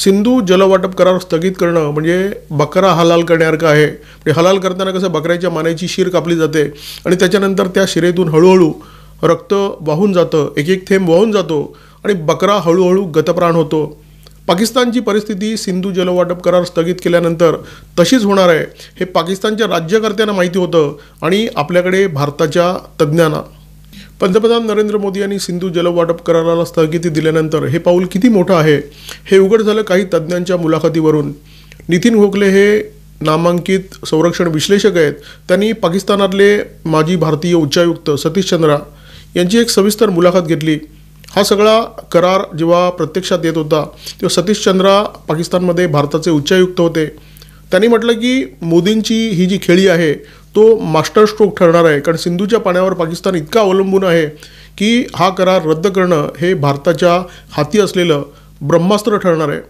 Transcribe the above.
सिंधू जलवाटप करार स्थगित करणं म्हणजे बकरा हलाल करण्यासारखं आहे। म्हणजे हलाल करताना कसं बकऱ्याच्या मानेची शीर कापली जाते आणि त्याच्यानंतर त्या शिरेतून हळूहळू रक्त वाहून जातं, एक एक थेंब वाहून जातो आणि बकरा हळूहळू गतप्राण होतो। पाकिस्तानची परिस्थिती सिंधू जलवाटप करार स्थगित केल्यानंतर तशीच होणार आहे हे पाकिस्तानच्या राज्यकर्त्यांना माहिती होतं आणि आपल्याकडे भारताच्या तज्ज्ञांना। पंतप्रधान नरेंद्र मोदी यांनी सिंधू जलवाटप कराराला स्थगिती दिल्यानंतर हे पाऊल किती मोठं आहे हे उघड झालं काही तज्ज्ञांच्या मुलाखतीवरून। नितीन गोखले हे नामांकित संरक्षण विश्लेषक आहेत। त्यांनी पाकिस्तानातले माजी भारतीय उच्चायुक्त सतीश चंद्रा यांची एक सविस्तर मुलाखत घेतली। हा सगळा करार जेव्हा प्रत्यक्षात येत होता तेव्हा सतीश चंद्रा पाकिस्तानमध्ये भारताचे उच्चायुक्त होते। त्यांनी म्हटलं की मोदींची ही जी खेळी आहे तो मास्टर स्ट्रोक ठरणार आहे, कारण सिंधूच्या पाण्यावर पाकिस्तान इतका अवलंबून आहे की हा करार रद्द करणं हे भारताच्या हाती असलेलं ब्रह्मास्त्र ठरणार आहे।